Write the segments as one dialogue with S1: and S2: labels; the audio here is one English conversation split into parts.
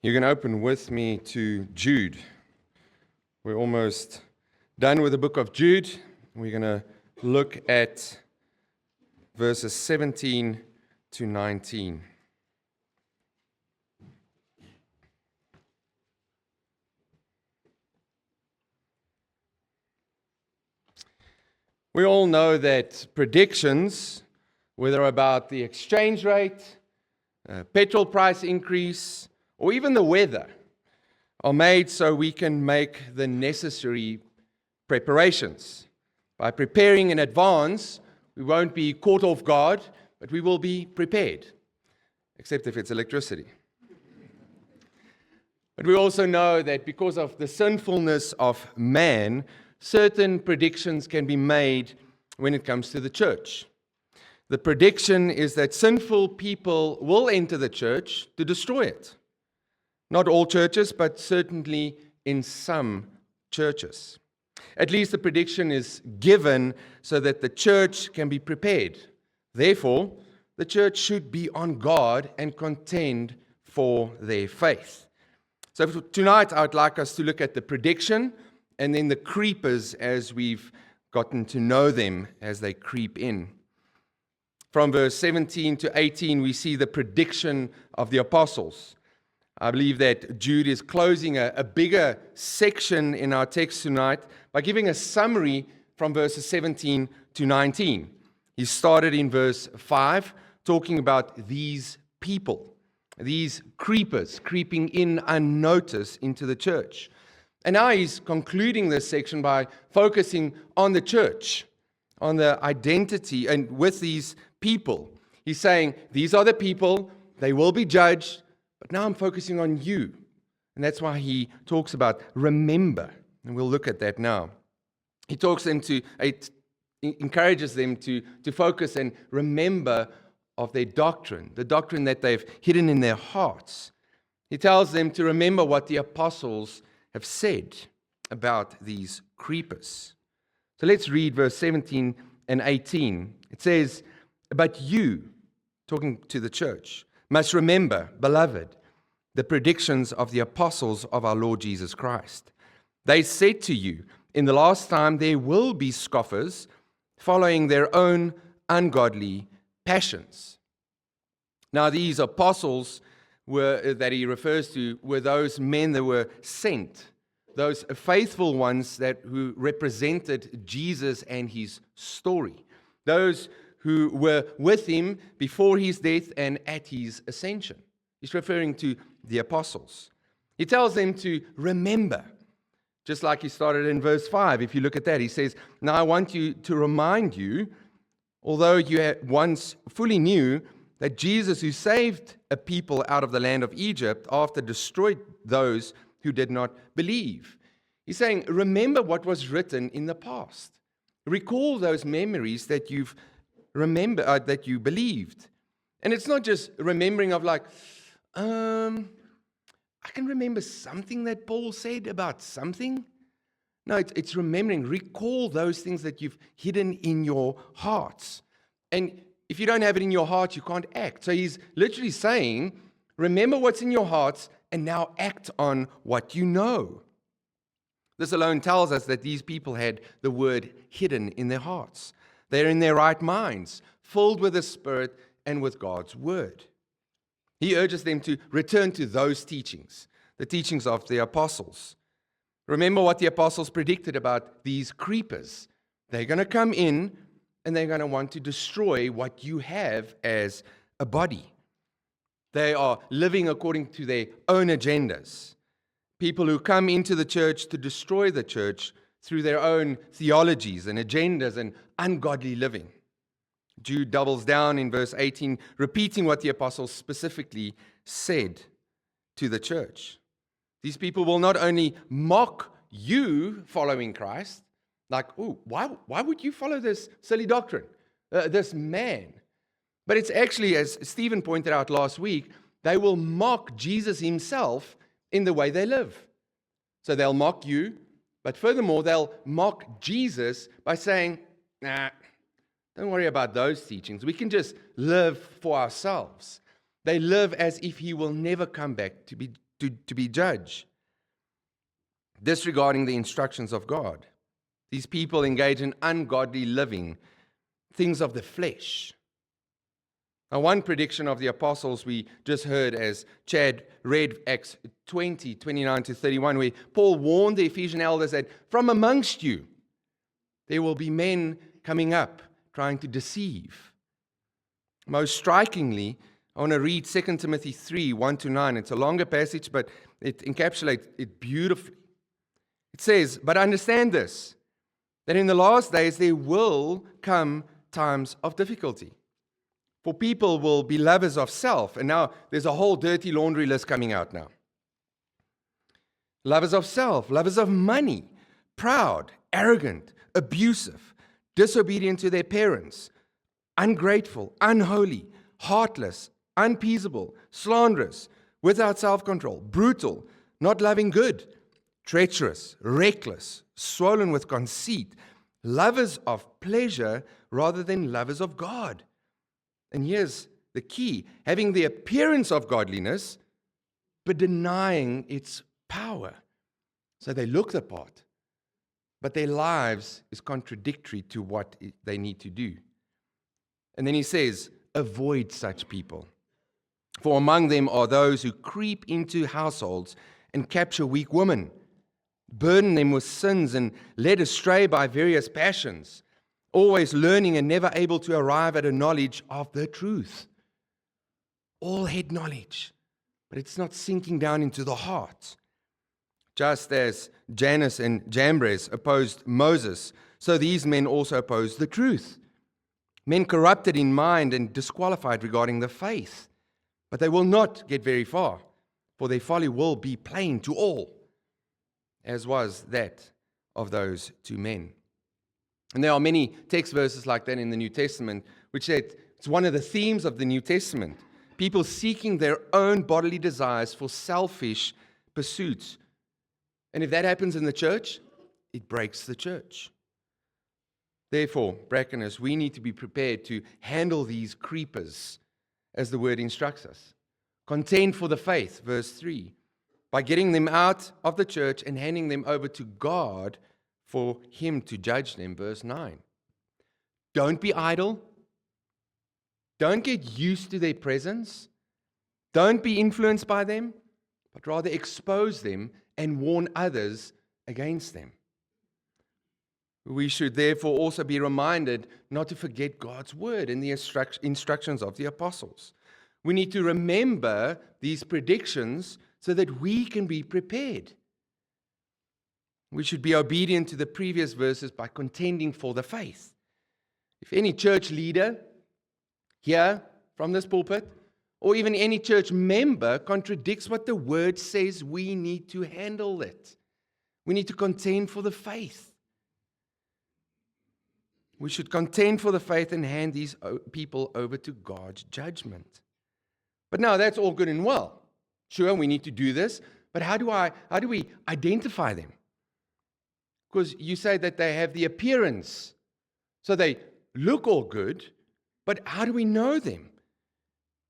S1: You can open with me to Jude. We're almost done with the book of Jude. We're going to look at verses 17 to 19. We all know that predictions, whether about the exchange rate, petrol price increase, or even the weather, are made so we can make the necessary preparations. By preparing in advance, we won't be caught off guard, but we will be prepared, except if it's electricity. But we also know that because of the sinfulness of man, certain predictions can be made when it comes to the church. The prediction is that sinful people will enter the church to destroy it. Not all churches, but certainly in some churches. At least the prediction is given so that the church can be prepared. Therefore, the church should be on guard and contend for their faith. So tonight, I would like us to look at the prediction and then the creepers as we've gotten to know them as they creep in. From verse 17 to 18, we see the prediction of the apostles. I believe that Jude is closing a bigger section in our text tonight by giving a summary from verses 17 to 19. He started in verse 5 talking about these people, these creepers creeping in unnoticed into the church. And now he's concluding this section by focusing on the church, on the identity and with these people. He's saying, these are the people, they will be judged, but now I'm focusing on you. And that's why he talks about remember. And we'll look at that now. He encourages them to focus and remember of their doctrine, the doctrine that they've hidden in their hearts. He tells them to remember what the apostles have said about these creepers. So let's read verse 17 and 18. It says, but you, talking to the church, must remember, beloved, the predictions of the apostles of our Lord Jesus Christ. They said to you, in the last time there will be scoffers following their own ungodly passions. Now these apostles that he refers to were those men that were sent, those faithful ones who represented Jesus and his story, those who were with him before his death and at his ascension. He's referring to the apostles. He tells them to remember, just like he started in verse 5. If you look at that, he says, now I want you to remind you, although you had once fully knew that Jesus, who saved a people out of the land of Egypt after destroyed those who did not believe. He's saying, remember what was written in the past. Recall those memories that you believed. And it's not just remembering of like, I can remember something that Paul said about something. No, it's remembering. Recall those things that you've hidden in your hearts. And if you don't have it in your heart, you can't act. So he's literally saying, remember what's in your hearts and now act on what you know. This alone tells us that these people had the word hidden in their hearts. They're in their right minds, filled with the Spirit and with God's word. He urges them to return to those teachings, the teachings of the apostles. Remember what the apostles predicted about these creepers. They're going to come in and they're going to want to destroy what you have as a body. They are living according to their own agendas. People who come into the church to destroy the church through their own theologies and agendas and ungodly living. Jude doubles down in verse 18, repeating what the apostles specifically said to the church. These people will not only mock you following Christ, like, oh, why would you follow this silly doctrine, this man? But it's actually, as Stephen pointed out last week, they will mock Jesus himself in the way they live. So they'll mock you, but furthermore, they'll mock Jesus by saying, nah, don't worry about those teachings. We can just live for ourselves. They live as if he will never come back to be to be judged, disregarding the instructions of God. These people engage in ungodly living, things of the flesh. Now, one prediction of the apostles we just heard, as Chad read Acts 20, 29 to 31, where Paul warned the Ephesian elders that from amongst you there will be men coming up trying to deceive. Most strikingly, I want to read 2 Timothy 3, 1 to 9. It's a longer passage, but it encapsulates it beautifully. It says, "But understand this, that in the last days there will come times of difficulty. For people will be lovers of self." And now there's a whole dirty laundry list coming out now. Lovers of self, lovers of money, proud, arrogant, abusive, disobedient to their parents, ungrateful, unholy, heartless, unpeaceable, slanderous, without self-control, brutal, not loving good, treacherous, reckless, swollen with conceit, lovers of pleasure rather than lovers of God. And here's the key: having the appearance of godliness, but denying its power. So they look the part, but their lives is contradictory to what they need to do. And then he says, avoid such people. For among them are those who creep into households and capture weak women, burden them with sins, and led astray by various passions, always learning and never able to arrive at a knowledge of the truth. All head knowledge, but it's not sinking down into the heart. Just as Jannes and Jambres opposed Moses, so these men also opposed the truth. Men corrupted in mind and disqualified regarding the faith. But they will not get very far, for their folly will be plain to all, as was that of those two men. And there are many text verses like that in the New Testament, which said it's one of the themes of the New Testament. People seeking their own bodily desires for selfish pursuits. And if that happens in the church, it breaks the church. Therefore, Brackeners, we need to be prepared to handle these creepers, as the word instructs us. Contend for the faith, verse 3, by getting them out of the church and handing them over to God for Him to judge them, verse 9. Don't be idle. Don't get used to their presence. Don't be influenced by them, but rather expose them and warn others against them. We should therefore also be reminded not to forget God's word and the instructions of the apostles. We need to remember these predictions so that we can be prepared. We should be obedient to the previous verses by contending for the faith. If any church leader here from this pulpit, or even any church member, contradicts what the word says, we need to handle it. We need to contend for the faith. We should contend for the faith and hand these people over to God's judgment. But now that's all good and well. Sure, we need to do this, but how do we identify them? Because you say that they have the appearance, so they look all good, but how do we know them?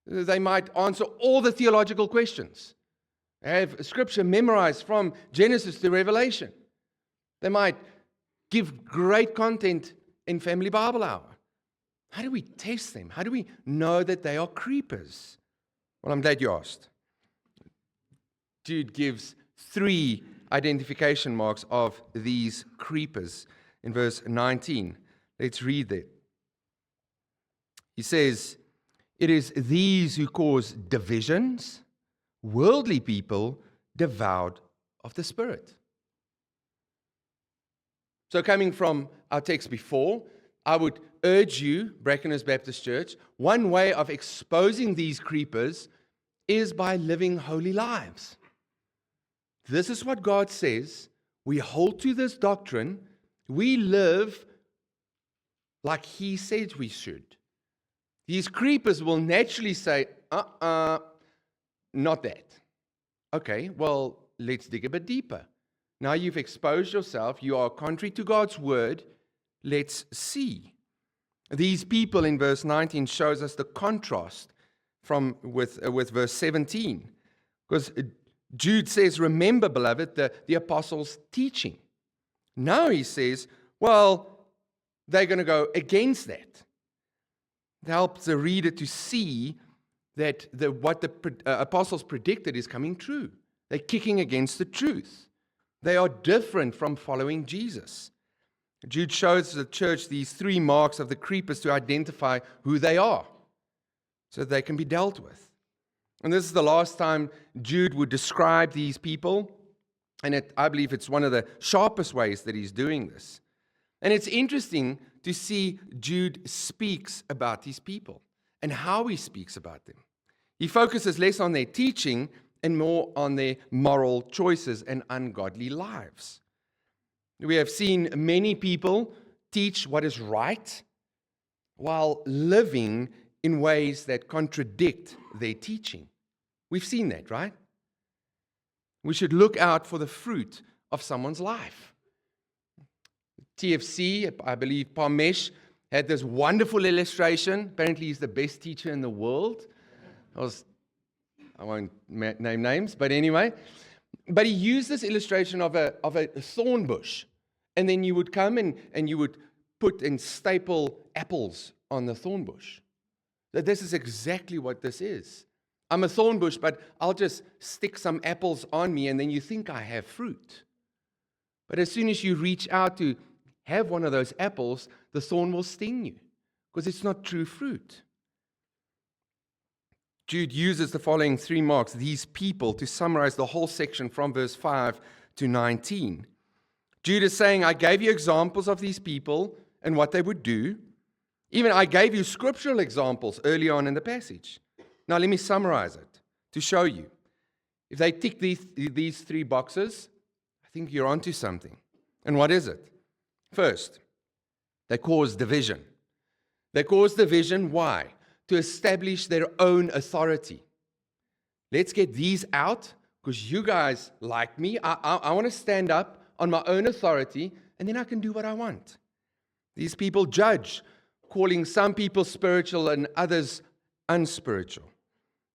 S1: They might answer all the theological questions. They have scripture memorized from Genesis to Revelation. They might give great content in Family Bible Hour. How do we test them? How do we know that they are creepers? Well, I'm glad you asked. Jude gives 3 identification marks of these creepers in verse 19. Let's read that. He says, "It is these who cause divisions, worldly people devoured of the Spirit." So coming from our text before, I would urge you, Brackeners Baptist Church, one way of exposing these creepers is by living holy lives. This is what God says. We hold to this doctrine. We live like He said we should. These creepers will naturally say, not that. Okay, well, let's dig a bit deeper. Now you've exposed yourself. You are contrary to God's word. Let's see. These people in verse 19 shows us the contrast with verse 17. Because Jude says, remember, beloved, the apostles' teaching. Now he says, well, they're going to go against that. It helps the reader to see that what the apostles predicted is coming true. They're kicking against the truth. They are different from following Jesus. Jude shows the church these 3 marks of the creepers to identify who they are so that they can be dealt with. And this is the last time Jude would describe these people. And I believe it's one of the sharpest ways that he's doing this. And it's interesting to see Jude speaks about these people and how he speaks about them. He focuses less on their teaching and more on their moral choices and ungodly lives. We have seen many people teach what is right while living in ways that contradict their teaching. We've seen that, right? We should look out for the fruit of someone's life. TFC, I believe Parmesh, had this wonderful illustration. Apparently he's the best teacher in the world. I won't name names, but anyway. But he used this illustration of a thorn bush. And then you would come and you would put and staple apples on the thorn bush. That this is exactly what this is. I'm a thorn bush, but I'll just stick some apples on me, and then you think I have fruit. But as soon as you reach out to have one of those apples, the thorn will sting you because it's not true fruit. Jude uses the following 3 marks, these people, to summarize the whole section from verse 5 to 19. Jude is saying, I gave you examples of these people and what they would do. Even I gave you scriptural examples early on in the passage. Now let me summarize it to show you. If they tick these 3 boxes, I think you're onto something. And what is it? First, they cause division. They cause division, why? To establish their own authority. Let's get these out because you guys like me. I want to stand up on my own authority and then I can do what I want. These people judge, calling some people spiritual and others unspiritual.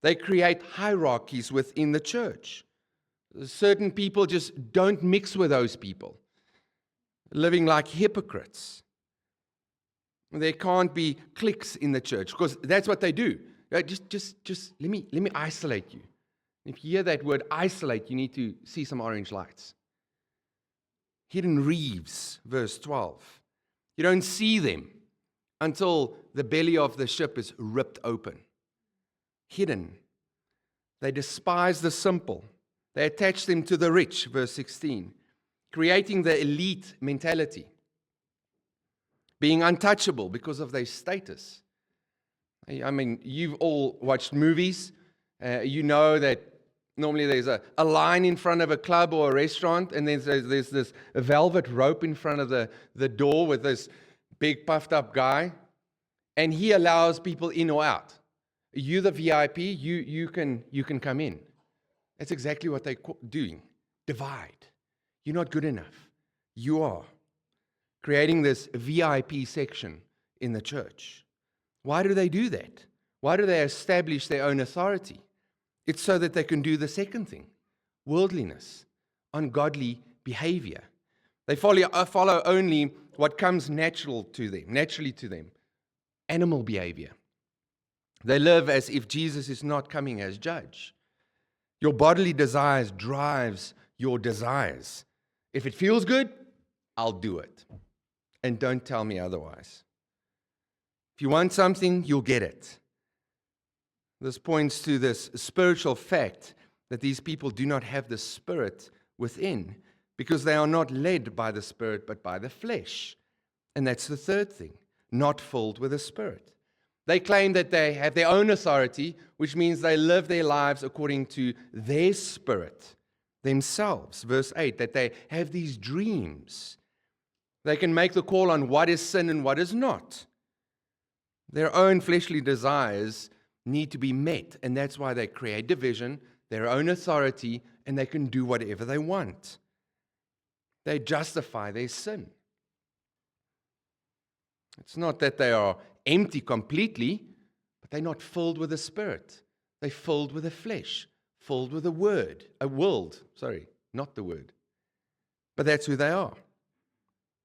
S1: They create hierarchies within the church. Certain people just don't mix with those people, living like hypocrites. There can't be cliques in the church because that's what they do. Just let me isolate you. If you hear that word isolate, you need to see some orange lights. Hidden reefs, verse 12. You don't see them until the belly of the ship is ripped open. Hidden. They despise the simple. They attach them to the rich, verse 16. Creating the elite mentality. Being untouchable because of their status. I mean, you've all watched movies. You know that normally there's a line in front of a club or a restaurant, and then there's this velvet rope in front of the door with this big puffed up guy, and he allows people in or out. You, the VIP, you can come in. That's exactly what they're doing. Divide. You're not good enough. You are. Creating this VIP section in the church. Why do they do that? Why do they establish their own authority? It's so that they can do the second thing, worldliness, ungodly behavior. They follow only what comes naturally to them, animal behavior. They live as if Jesus is not coming as judge. Your bodily desires drives your desires. If it feels good, I'll do it. And don't tell me otherwise. If you want something, you'll get it. This points to this spiritual fact that these people do not have the Spirit within because they are not led by the Spirit but by the flesh. And that's the third thing, not filled with the Spirit. They claim that they have their own authority, which means they live their lives according to their spirit, themselves. Verse 8, that they have these dreams. They can make the call on what is sin and what is not. Their own fleshly desires need to be met, and that's why they create division, their own authority, and they can do whatever they want. They justify their sin. It's not that they are empty completely, but they're not filled with the Spirit. They're filled with the flesh, filled with a world, not the word. But that's who they are.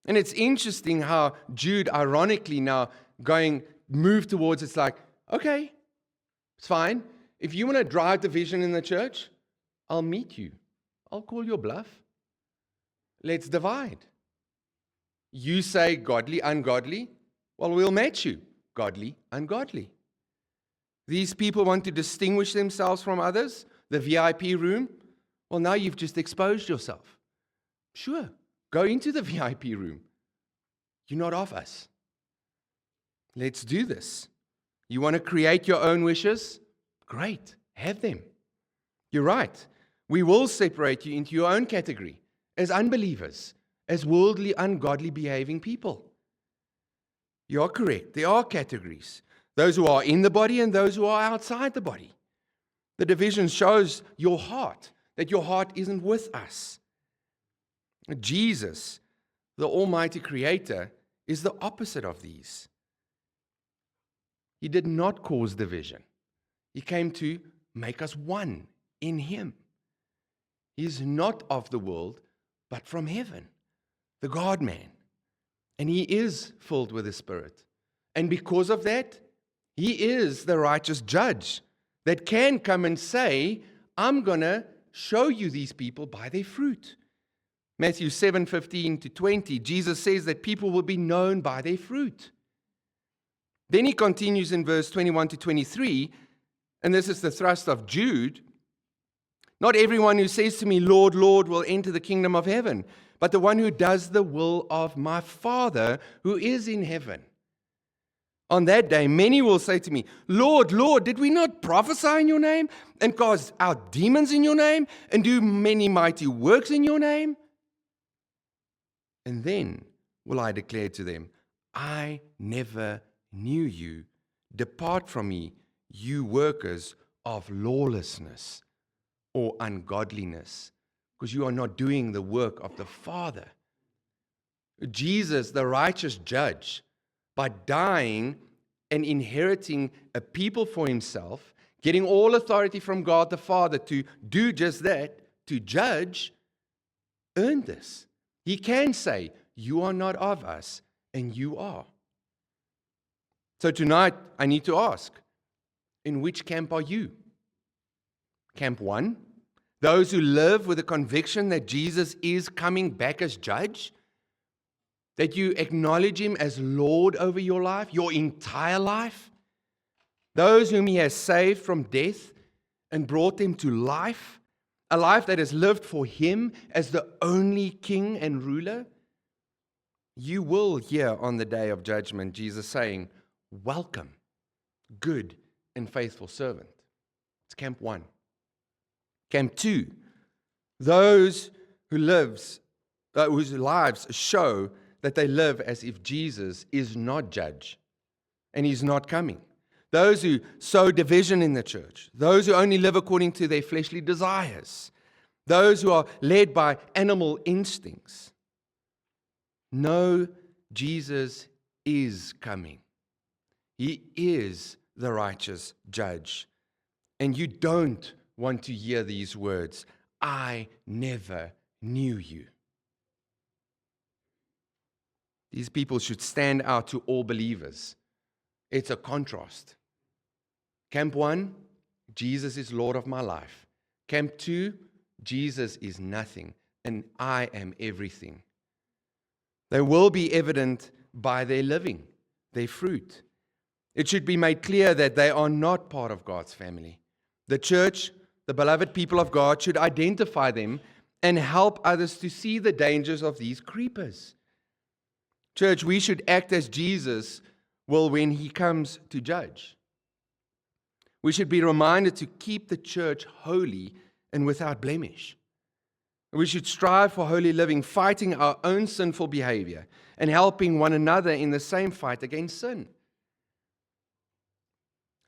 S1: And it's interesting how Jude, ironically now, move towards, it's like, okay, it's fine. If you want to drive division in the church, I'll meet you. I'll call your bluff. Let's divide. You say godly, ungodly. Well, we'll match you. Godly, ungodly. These people want to distinguish themselves from others. The VIP room. Well, now you've just exposed yourself. Sure, go into the VIP room. You're not of us. Let's do this. You want to create your own wishes? Great, have them. You're right. We will separate you into your own category as unbelievers, as worldly, ungodly behaving people. You are correct. There are categories. Those who are in the body and those who are outside the body. The division shows your heart, that your heart isn't with us. Jesus, the Almighty Creator, is the opposite of these. He did not cause division. He came to make us one in Him. He is not of the world, but from heaven, the God-man. And He is filled with the Spirit. And because of that, He is the righteous judge that can come and say, I'm going to show you these people by their fruit. Matthew 7:15-20, Jesus says that people will be known by their fruit. Then He continues in verse 21-23, and this is the thrust of Jude. Not everyone who says to me, Lord, Lord, will enter the kingdom of heaven, but the one who does the will of my Father who is in heaven. On that day, many will say to me, Lord, Lord, did we not prophesy in your name, and cast out demons in your name, and do many mighty works in your name? And then will I declare to them, I never knew you. Depart from me, you workers of lawlessness or ungodliness, because you are not doing the work of the Father. Jesus, the righteous judge, by dying and inheriting a people for Himself, getting all authority from God the Father to do just that, to judge, earned this. He can say, you are not of us, and you are. So tonight, I need to ask, in which camp are you? Camp 1, those who live with the conviction that Jesus is coming back as judge, that you acknowledge Him as Lord over your life, your entire life, those whom He has saved from death and brought them to life, a life that is lived for Him as the only King and ruler. You will hear on the day of judgment Jesus saying, welcome, good and faithful servant. It's camp 1. Camp 2, those whose lives show that they live as if Jesus is not judge and He's not coming. Those who sow division in the church, those who only live according to their fleshly desires, those who are led by animal instincts. No, Jesus is coming. He is the righteous judge. And you don't want to hear these words, I never knew you. These people should stand out to all believers. It's a contrast. Camp 1, Jesus is Lord of my life. Camp 2, Jesus is nothing, and I am everything. They will be evident by their living, their fruit. It should be made clear that they are not part of God's family. The church, the beloved people of God, should identify them and help others to see the dangers of these creepers. Church, we should act as Jesus will when He comes to judge. We should be reminded to keep the church holy and without blemish. We should strive for holy living, fighting our own sinful behavior and helping one another in the same fight against sin.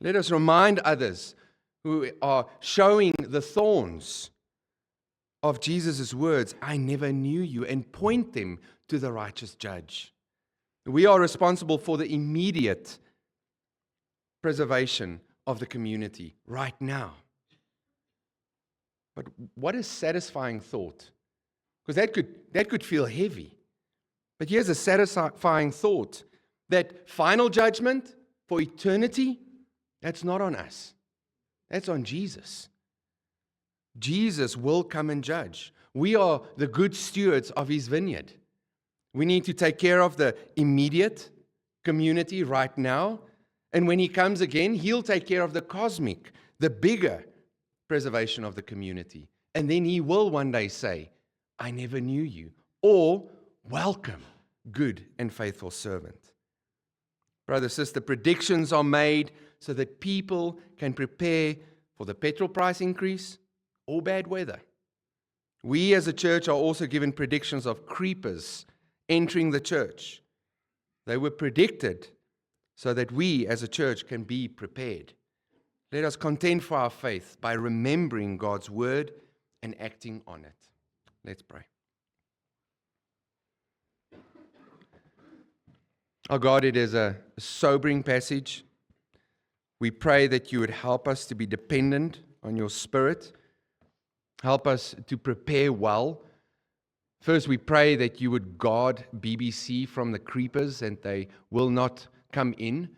S1: Let us remind others who are showing the thorns of Jesus' words, I never knew you, and point them to the righteous judge. We are responsible for the immediate preservation of the community right now. But what a satisfying thought. Because that could feel heavy. But here's a satisfying thought, that final judgment for eternity, that's not on us. That's on Jesus. Jesus will come and judge. We are the good stewards of his vineyard. We need to take care of the immediate community right now. And when he comes again, he'll take care of the cosmic, the bigger preservation of the community. And then he will one day say, I never knew you. Or, welcome, good and faithful servant. Brother, sister, predictions are made so that people can prepare for the petrol price increase or bad weather. We as a church are also given predictions of creepers entering the church. They were predicted so that we as a church can be prepared. Let us contend for our faith by remembering God's word and acting on it. Let's pray. Oh God, it is a sobering passage. We pray that you would help us to be dependent on your Spirit. Help us to prepare well. First, we pray that you would guard BBC from the creepers and they will not come in.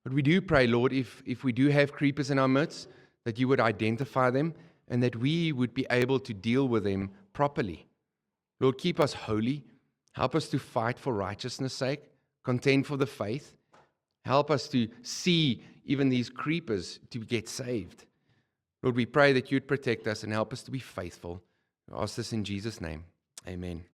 S1: But we do pray, Lord, if we do have creepers in our midst, that you would identify them and that we would be able to deal with them properly. Lord, keep us holy. Help us to fight for righteousness' sake, contend for the faith. Help us to see even these creepers to get saved. Lord, we pray that you'd protect us and help us to be faithful. We ask this in Jesus' name. Amen.